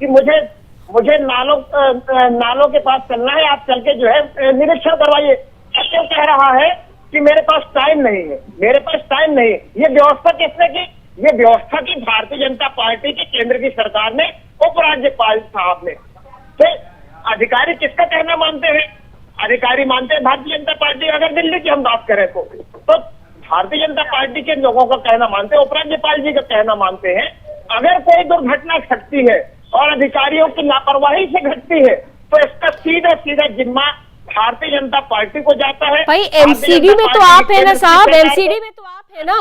कि मुझे नालों के पास चलना है, आप चल के जो है निरीक्षण करवाइए। सचिव कह रहा है कि मेरे पास टाइम नहीं है, मेरे पास टाइम नहीं है। ये व्यवस्था किसने की? ये व्यवस्था की भारतीय जनता पार्टी की केंद्र की सरकार ने, उपराज्यपाल साहब ने। तो अधिकारी किसका कहना मानते हैं? अधिकारी मानते हैं भारतीय जनता पार्टी। अगर दिल्ली की हम बात करें तो भारतीय जनता पार्टी के लोगों का कहना मानते हैं, उपराज्यपाल जी का कहना मानते हैं। अगर कोई दुर्घटना घटती है और अधिकारियों की लापरवाही से घटती है तो इसका सीधा सीधा जिम्मा भारतीय जनता पार्टी को जाता है। भाई एमसीडी में तो आप है ना साहब, एमसीडी में तो आप है ना,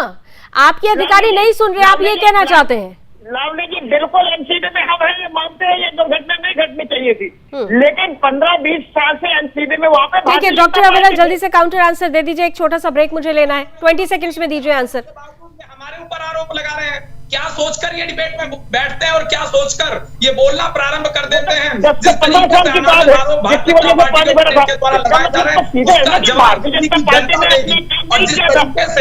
आपके अधिकारी नहीं सुन रहे, आप ये कहना चाहते हैं? लावली जी बिल्कुल एनसीडी में हम है, मानते हैं ये दुर्घटना नहीं घटनी चाहिए थी, लेकिन 15-20 साल से एनसीडी में वहाँ पे। ठीक है डॉक्टर अविरल, जल्दी से काउंटर आंसर दे दीजिए, एक छोटा सा ब्रेक मुझे लेना है, 20 सेकंड्स में दीजिए आंसर। हमारे ऊपर आरोप लगा रहे हैं, क्या सोचकर ये डिबेट में बैठते हैं और क्या सोचकर ये बोलना प्रारंभ कर देते हैं? जिस तरीके से भारतीय जनता पार्टी के द्वारा लगाए जा रहे हैं उसका जवाब दिल्ली की जनता देगी। और जिस तरीके से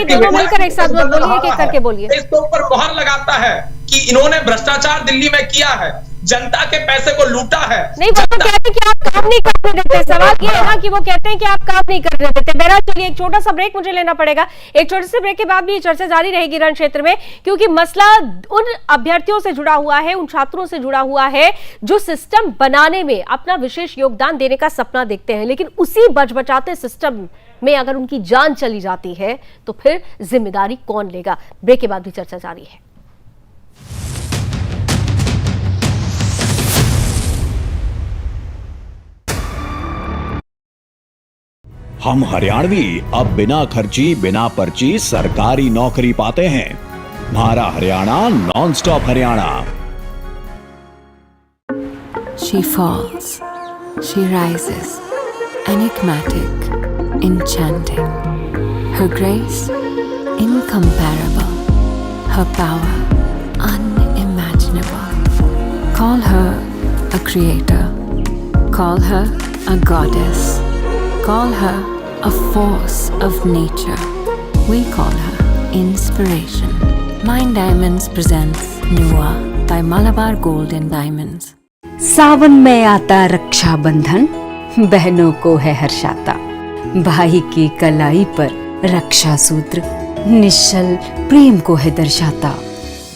दोनों मिलकर एक साथ बोलिए, एक करके बोलिए। इसके ऊपर मोहर लगाता है कि इन्होंने भ्रष्टाचार दिल्ली में किया है, जनता के पैसे को लूटा है। नहीं, वो तो कहते हैं कि आप काम नहीं करने देते। सवाल ये है ना कि वो कहते हैं कि आप काम नहीं करने देते। बहरहाल चलिए एक छोटा सा ब्रेक मुझे लेना पड़ेगा, एक छोटे से ब्रेक के बाद भी ये चर्चा जारी रहेगी रण क्षेत्र में, क्योंकि मसला उन अभ्यर्थियों से जुड़ा हुआ है, उन छात्रों से जुड़ा हुआ है जो सिस्टम बनाने में अपना विशेष योगदान देने का सपना देखते हैं, लेकिन उसी बचबचाते सिस्टम में अगर उनकी जान चली जाती है तो फिर जिम्मेदारी कौन लेगा? ब्रेक के बाद भी चर्चा जारी है। हम हरियाणवी अब बिना खर्ची बिना पर्ची सरकारी नौकरी पाते हैं। हमारा Haryana non stop Haryana. She falls, she rises, enigmatic, enchanting. Her grace, incomparable. Her power, unimaginable. Call her a creator. Call her a goddess. Call her a force of nature. We call her inspiration. Mind Diamonds presents Nua by Malabar Gold and Diamonds. सावन में आता रक्षाबंधन बहनों को है हर्षाता। भाई की कलाई पर रक्षा सूत्र निश्चल प्रेम को है दर्शाता।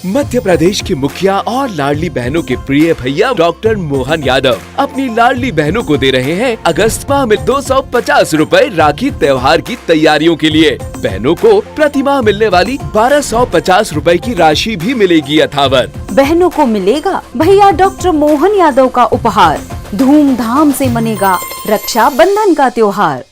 मध्य प्रदेश के मुखिया और लाडली बहनों के प्रिय भैया डॉक्टर मोहन यादव अपनी लाडली बहनों को दे रहे हैं अगस्त माह में 250 रुपए राखी त्योहार की तैयारियों के लिए। बहनों को प्रति माह मिलने वाली 1250 रुपए की राशि भी मिलेगी यथावत। बहनों को मिलेगा भैया डॉक्टर मोहन यादव का उपहार। धूमधाम से मनेगा रक्षा बंधन का त्योहार।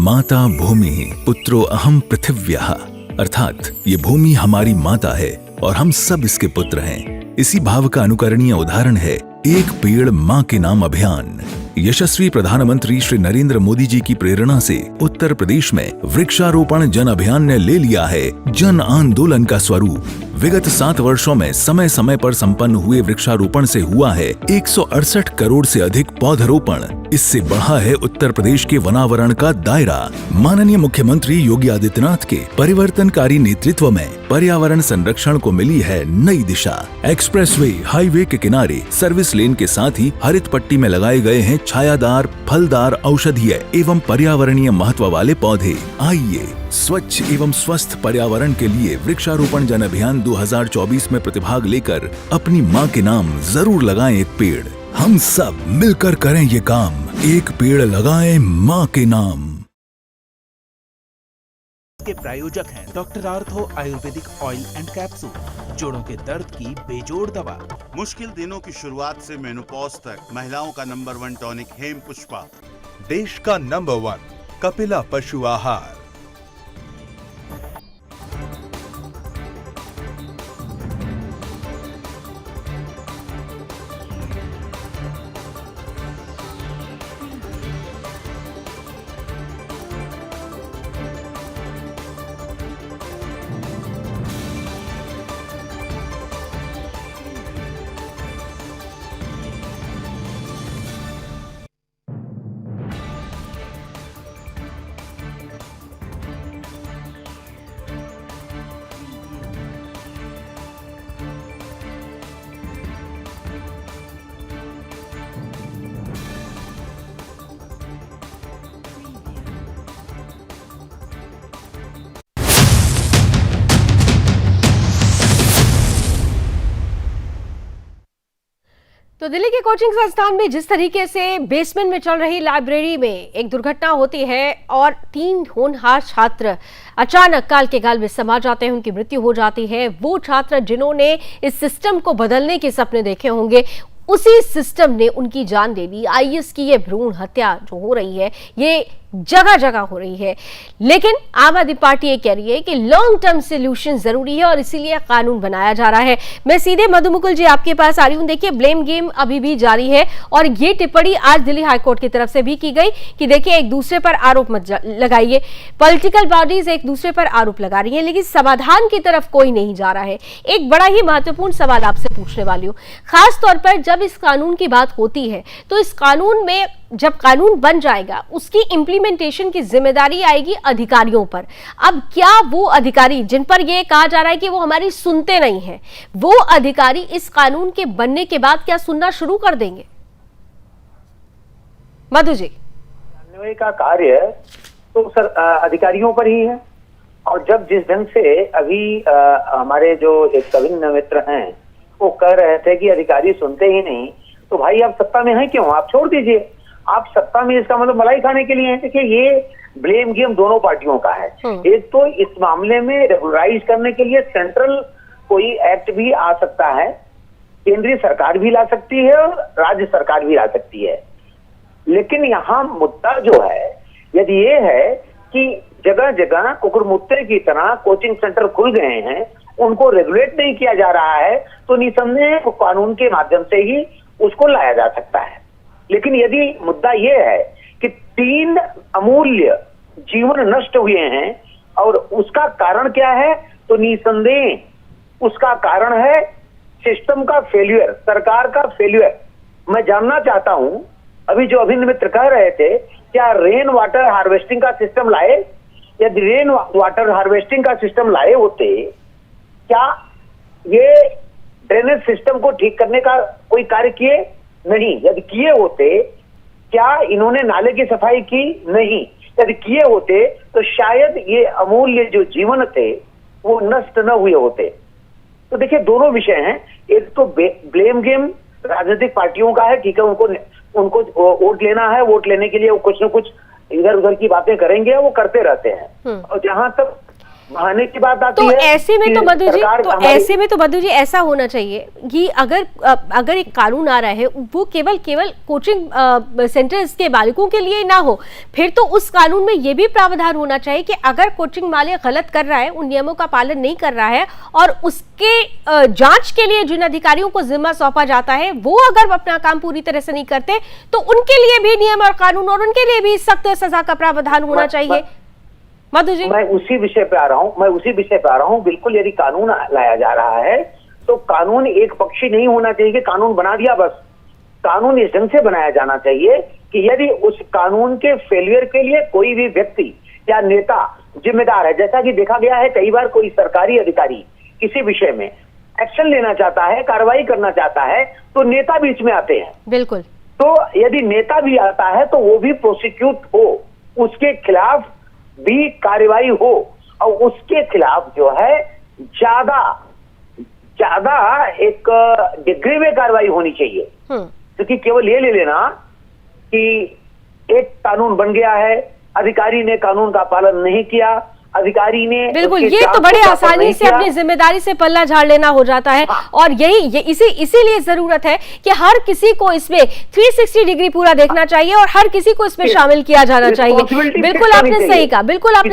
माता भूमि पुत्रो अहम पृथिव्यः, अर्थात ये भूमि हमारी माता है और हम सब इसके पुत्र हैं। इसी भाव का अनुकरणीय उदाहरण है एक पेड़ माँ के नाम अभियान यशस्वी प्रधानमंत्री श्री नरेंद्र मोदी जी की प्रेरणा से उत्तर प्रदेश में वृक्षारोपण जन अभियान ने ले लिया है जन आंदोलन का स्वरूप। विगत 7 वर्षों में समय समय पर संपन्न हुए वृक्षारोपण से हुआ है 168 करोड़ से अधिक पौधरोपण। इससे बढ़ा है उत्तर प्रदेश के वनावरण का दायरा। माननीय मुख्यमंत्री योगी आदित्यनाथ के परिवर्तनकारी नेतृत्व में पर्यावरण संरक्षण को मिली है नई दिशा। एक्सप्रेसवे, हाईवे के किनारे सर्विस लेन के साथ ही हरित पट्टी में लगाए गए हैं छायादार, फलदार, औषधीय एवं पर्यावरणीय महत्व वाले पौधे। आइए स्वच्छ एवं स्वस्थ पर्यावरण के लिए वृक्षारोपण जन अभियान 2024 में प्रतिभाग लेकर अपनी माँ के नाम जरूर लगाएं एक पेड़। हम सब मिलकर करें ये काम, एक पेड़ लगाएं माँ के नाम। के प्रायोजक हैं doctor ortho Ayurvedic oil and capsule, जोड़ों के दर्द की बेजोड़ दवा। मुश्किल दिनों की शुरुआत से मेनोपॉज तक महिलाओं का नंबर 1 टॉनिक हेम पुष्पा। देश का नंबर 1 कपिला पशु आहार। तो दिल्ली के कोचिंग संस्थान में जिस तरीके से बेसमेंट में चल रही लाइब्रेरी में एक दुर्घटना होती है और 3 होनहार छात्र अचानक काल के गाल में समा जाते हैं, उनकी मृत्यु हो जाती है। वो छात्र जिन्होंने इस सिस्टम को बदलने के सपने देखे होंगे, उसी सिस्टम ने उनकी जान ले ली। आईएएस की ये भ्रूण हत्या जो हो रही है, ये जगह जगह हो रही है। लेकिन आम आदमी पार्टी ये कह रही है कि लॉन्ग टर्म सोल्यूशन जरूरी है और इसीलिए कानून बनाया जा रहा है। मैं सीधे मधु मुकुल जी आपके पास आ रही हूं। देखिए, ब्लेम गेम अभी भी जारी है और ये टिप्पणी आज दिल्ली हाईकोर्ट की तरफ से भी की गई कि देखिए, एक दूसरे पर आरोप मत लगाइए। पॉलिटिकल बॉडीज एक दूसरे पर आरोप लगा रही है, लेकिन समाधान की तरफ कोई नहीं जा रहा है। एक बड़ा ही महत्वपूर्ण सवाल आपसे पूछने वाली हूँ, खास तौर पर जब इस कानून की बात होती है तो इस कानून में जब कानून बन जाएगा उसकी इंप्लीमेंटेशन की जिम्मेदारी आएगी अधिकारियों पर। अब क्या वो अधिकारी जिन पर ये कहा जा रहा है कि वो हमारी सुनते नहीं हैं, वो अधिकारी इस कानून के बनने के बाद क्या सुनना शुरू कर देंगे? मधु जी, जानने का कार्य तो सर अधिकारियों पर ही है। और जब जिस ढंग से अभी हमारे जो एक कविन मित्र हैं वो कह रहे थे कि अधिकारी सुनते ही नहीं, तो भाई आप सत्ता में हैं क्यों? आप छोड़ दीजिए। आप सत्ता में इसका मतलब मलाई खाने के लिए हैं। देखिए, ये ब्लेम गेम दोनों पार्टियों का है। एक तो इस मामले में रेगुलराइज करने के लिए सेंट्रल कोई एक्ट भी आ सकता है, केंद्रीय सरकार भी ला सकती है और राज्य सरकार भी ला सकती है। लेकिन यहाँ मुद्दा जो है यदि ये है कि जगह जगह कुकुरमुत्ते की तरह कोचिंग सेंटर खुल गए हैं, उनको रेगुलेट नहीं किया जा रहा है, तो निसंदेह कानून के माध्यम से ही उसको लाया जा सकता है। लेकिन यदि मुद्दा ये है कि 3 अमूल्य जीवन नष्ट हुए हैं और उसका कारण क्या है, तो निसंदेह उसका कारण है सिस्टम का फेल्यूर, सरकार का फेल्यूर। मैं जानना चाहता हूं, अभी जो अभिन्न मित्र कह रहे थे, क्या रेन वाटर हार्वेस्टिंग का सिस्टम लाए? यदि रेन वाटर हार्वेस्टिंग का सिस्टम लाए होते, क्या ये ड्रेनेज सिस्टम को ठीक करने का कोई कार्य किए? नहीं। यदि किए होते, क्या इन्होंने नाले की सफाई की? नहीं। यदि किए होते तो शायद ये अमूल्य जो जीवन थे वो नष्ट न हुए होते। तो देखिए, दोनों विषय हैं। एक तो ब्लेम गेम राजनीतिक पार्टियों का है, ठीक है, उनको वोट लेना है, वोट लेने के लिए वो कुछ न कुछ इधर उधर की बातें करेंगे, वो करते रहते हैं। और जहां तक बहाने की बात आती तो है। ऐसे में कि तो मधु जी, सरकार तो हमारी- ऐसे में तो मधु जी ऐसा होना चाहिए कि अगर एक कानून आ रहा है वो केवल कोचिंग सेंटर्स के मालिकों के लिए ना हो, फिर तो उस कानून में ये भी प्रावधान होना चाहिए कि अगर कोचिंग मालिक गलत कर रहा है, उन नियमों का पालन नहीं कर रहा है और उसके जांच के लिए जिन अधिकारियों को जिम्मा सौंपा जाता है वो अगर अपना काम पूरी तरह से नहीं करते तो उनके लिए भी नियम और कानून और उनके लिए भी सख्त सजा का प्रावधान होना चाहिए। मधु जी, मैं उसी विषय पे आ रहा हूँ। बिल्कुल, यदि कानून लाया जा रहा है तो कानून एक पक्षी नहीं होना चाहिए कि कानून बना दिया बस। कानून इस ढंग से बनाया जाना चाहिए कि यदि उस कानून के फेलियर के लिए कोई भी व्यक्ति या नेता जिम्मेदार है, जैसा कि देखा गया है कई बार कोई सरकारी अधिकारी किसी विषय में एक्शन लेना चाहता है, कार्रवाई करना चाहता है, तो नेता बीच में आते हैं। बिल्कुल। तो यदि नेता भी आता है तो वो भी प्रोसिक्यूट हो, उसके खिलाफ भी कार्रवाई हो और उसके खिलाफ जो है ज्यादा एक डिग्री में कार्रवाई होनी चाहिए। क्योंकि केवल ये ले लेना कि एक कानून बन गया है, अधिकारी ने कानून का पालन नहीं किया, अधिकारी ने बिल्कुल, ये तो बड़े आसानी से अपनी जिम्मेदारी से पल्ला झाड़ लेना हो जाता है। और इसीलिए जरूरत है कि हर किसी को इसमें 360 डिग्री पूरा देखना चाहिए और हर किसी को इसमें शामिल किया जाना चाहिए। बिल्कुल आपने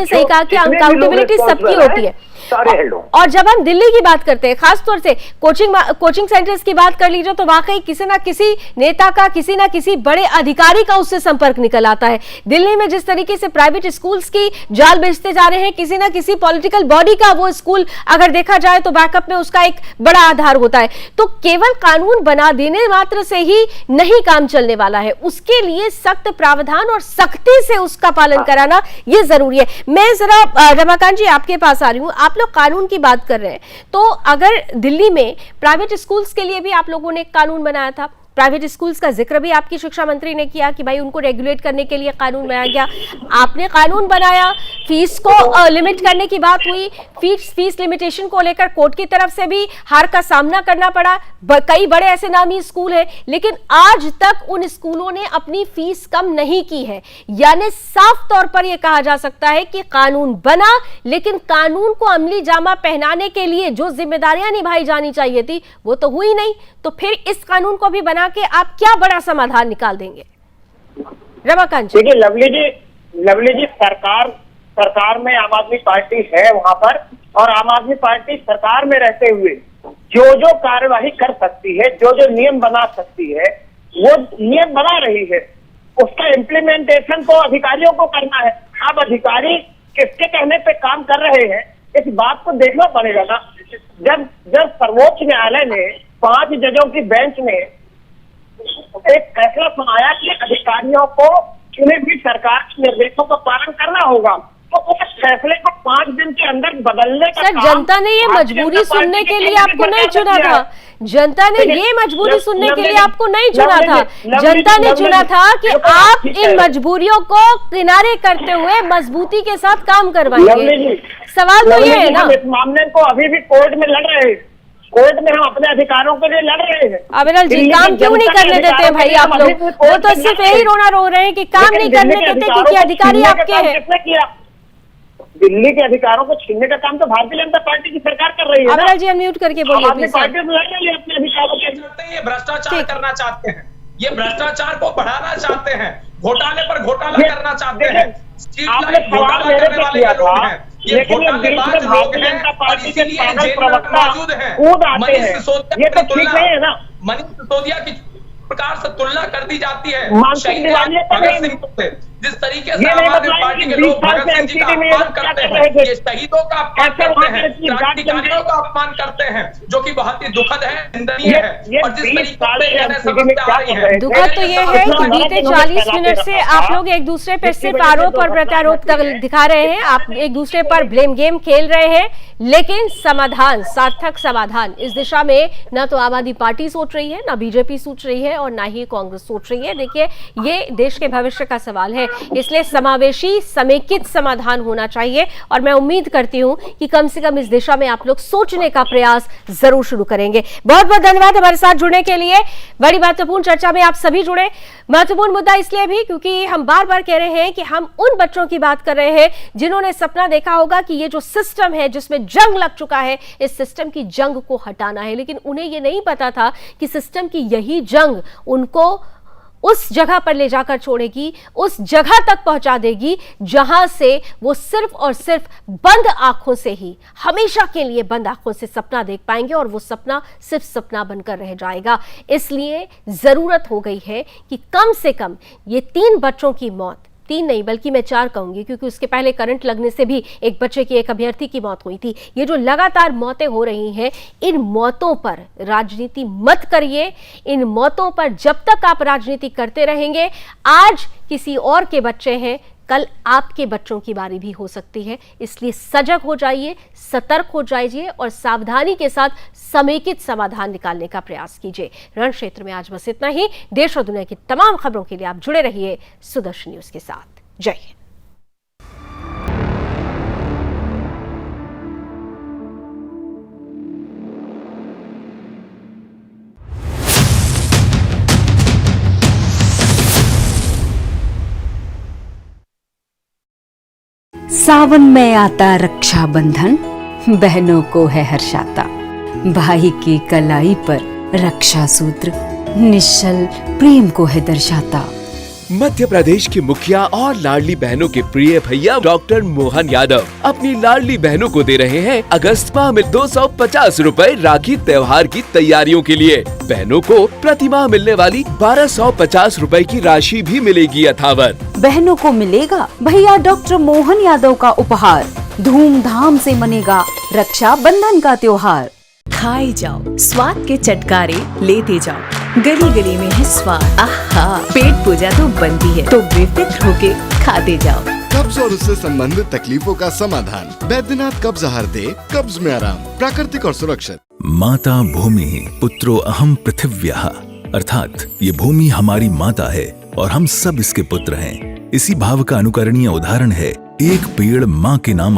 सही कहा कि अकाउंटेबिलिटी सबकी होती है। और जब हम दिल्ली की बात करते हैं, खासतौर से कोचिंग सेंटर्स की बात कर लीजिए, तो वाकई किसी ना किसी नेता का, किसी ना किसी बड़े अधिकारी का उससे संपर्क निकल आता है। दिल्ली में जिस तरीके से प्राइवेट स्कूल्स की जाल बेचते जा रहे हैं, किसी ना किसी पॉलिटिकल बॉडी का वो स्कूल अगर देखा जाए तो बैकअप में उसका एक बड़ा आधार होता है। तो केवल कानून बना देने मात्र से ही नहीं काम चलने वाला है, उसके लिए सख्त प्रावधान और सख्ती से उसका पालन कराना ये जरूरी है। मैं जरा रमाकांत जी आपके पास आ रही हूँ। आप लोग कानून की बात कर रहे हैं, तो अगर दिल्ली में प्राइवेट स्कूल्स के लिए भी आप लोगों ने एक कानून बनाया था, प्राइवेट स्कूल्स का जिक्र भी आपकी शिक्षा मंत्री ने किया कि भाई उनको रेगुलेट करने के लिए कानून बनाया गया, आपने कानून बनाया, फीस को लिमिट करने की बात हुई, फीस लिमिटेशन को लेकर कोर्ट की तरफ से भी हार का सामना करना पड़ा। कई बड़े ऐसे नामी स्कूल हैं, लेकिन आज तक उन स्कूलों ने अपनी फीस कम नहीं की है। यानी साफ तौर पर यह कहा जा सकता है कि कानून बना, लेकिन कानून को अमली जामा पहनाने के लिए जो जिम्मेदारियां निभाई जानी चाहिए थी वो तो हुई नहीं। तो फिर इस कानून को भी बना के आप क्या बड़ा समाधान निकाल देंगे? रमाकांत जी। देखिए लवली जी, सरकार में आम आदमी पार्टी है वहां पर, और आम आदमी पार्टी सरकार में रहते हुए जो कार्यवाही कर सकती है, जो नियम बना सकती है, वो नियम बना रही है। उसका इम्प्लीमेंटेशन तो अधिकारियों को करना है। अब अधिकारी किसके कहने पे काम कर रहे हैं, इस बात को देखना पड़ेगा ना। जब सर्वोच्च न्यायालय ने 5 जजों की बेंच ने एक फैसला सुनाया कि अधिकारियों को चुनी हुई सरकार के निर्देशों का पालन करना होगा, तो उस फैसले को 5 दिन के अंदर बदलने का सर, जनता ने ये मजबूरी सुनने के लिए आपको नहीं चुना था। जनता ने ये मजबूरी सुनने के लिए आपको नहीं चुना था। जनता ने चुना था कि आप इन मजबूरियों को किनारे करते हुए मजबूती के साथ काम करवाएंगे। सवाल तो ये है ना, इस मामले को अभी भी कोर्ट में लड़ रहे हैं, कोर्ट में हम अपने अधिकारों के लिए लड़ रहे हैं। अविरल जी, काम क्यों नहीं करने देते हैं भाई आप लोग? वो तो सिर्फ यही रोना रो रहे हैं कि काम नहीं करने देते क्योंकि अधिकारी आपके हैं। किसने किया? दिल्ली के अधिकारों को छीनने का काम तो भारतीय जनता पार्टी की सरकार कर रही है। अविरल जी अनम्यूट करके बोलिए अपनी पार्टी में लड़ रही है अपने अधिकारों के। ये भ्रष्टाचार करना चाहते हैं, ये भ्रष्टाचार को बढ़ाना चाहते हैं, घोटाले पर घोटाला करना चाहते हैं। आपने घोटाला करने वाले ये लोग हैं, लेकिन ये बीच में भारतीय जनता पार्टी के पागल प्रवक्ता कूद आते हैं। ये तो ठीक नहीं है ना। मनीष सिसोदिया की प्रकार से तुलना कर दी जाती है मानसिक दिवालिया भगत सिंह से। जिस तरीके से आम आदमी पार्टी के लोग भगत सिंह जी का अपमान करते हैं, ये शहीदों का अपमान करते हैं, क्रांतिकारियों का अपमान करते हैं, जो कि बहुत ही दुखद है, निंदनीय है। और जिस तरीके से दुखद तो ये है कि बीते 40 मिनट से आप लोग एक दूसरे पर सिर्फ आरोप और प्रत्यारोप दिखा रहे हैं, आप एक दूसरे पर ब्लेम गेम खेल रहे हैं, लेकिन समाधान, सार्थक समाधान इस दिशा में ना तो आम आदमी पार्टी सोच रही है, ना बीजेपी सोच रही है और ना ही कांग्रेस सोच रही है। देखिए, ये देश के भविष्य का सवाल है। इसलिए समावेशी समेकित समाधान होना चाहिए और मैं उम्मीद करती हूं कि कम से कम इस दिशा में आप लोग सोचने का प्रयास जरूर शुरू करेंगे। बहुत बहुत धन्यवाद हमारे साथ जुड़ने के लिए। बड़ी महत्वपूर्ण चर्चा में आप सभी जुड़े। महत्वपूर्ण मुद्दा इसलिए भी क्योंकि हम बार बार कह रहे हैं कि हम उन बच्चों की बात कर रहे हैं जिन्होंने सपना देखा होगा कि ये जो सिस्टम है जिसमें जंग लग चुका है, इस सिस्टम की जंग को हटाना है, लेकिन उन्हें ये नहीं पता था कि सिस्टम की यही जंग उनको उस जगह पर ले जाकर छोड़ेगी, उस जगह तक पहुंचा देगी जहां से वो सिर्फ और सिर्फ बंद आंखों से ही, हमेशा के लिए बंद आंखों से सपना देख पाएंगे और वो सपना सिर्फ सपना बनकर रह जाएगा। इसलिए जरूरत हो गई है कि कम से कम ये 3 बच्चों की मौत, 3 नहीं बल्कि मैं 4 कहूंगी क्योंकि उसके पहले करंट लगने से भी एक बच्चे की, एक अभ्यर्थी की मौत हुई थी। ये जो लगातार मौतें हो रही हैं, इन मौतों पर राजनीति मत करिए। इन मौतों पर जब तक आप राजनीति करते रहेंगे, आज किसी और के बच्चे हैं, कल आपके बच्चों की बारी भी हो सकती है। इसलिए सजग हो जाइए, सतर्क हो जाइए और सावधानी के साथ समेकित समाधान निकालने का प्रयास कीजिए। रण क्षेत्र में आज बस इतना ही। देश और दुनिया की तमाम खबरों के लिए आप जुड़े रहिए सुदर्शन न्यूज के साथ। जय हिंद। सावन में आता रक्षाबंधन बहनों को है हर्षाता। भाई की कलाई पर रक्षा सूत्र निश्चल प्रेम को है दर्शाता। मध्य प्रदेश की मुखिया और लाडली बहनों के प्रिय भैया डॉक्टर मोहन यादव अपनी लाडली बहनों को दे रहे हैं अगस्त माह में 250 रुपए राखी त्योहार की तैयारियों के लिए। बहनों को प्रति माह मिलने वाली 1250 रुपए की राशि भी मिलेगी यथावत। बहनों को मिलेगा भैया डॉक्टर मोहन यादव का उपहार। धूमधाम से मनेगा रक्षा बंधन का त्योहार। खाए जाओ स्वाद के चटकारे लेते जाओ, गली गली में है स्वाद। आहा, पेट पूजा तो बनती है तो बेफिक्र होके खाते जाओ। कब्ज और उससे संबंधित तकलीफों का समाधान बैद्यनाथ कब्ज आहार दे, कब्ज में आराम, प्राकृतिक और सुरक्षित। माता भूमि पुत्रो अहम पृथिव्यः, अर्थात ये भूमि हमारी माता है और हम सब इसके पुत्र हैं। इसी भाव का अनुकरणीय उदाहरण है एक पेड़ माँ के नाम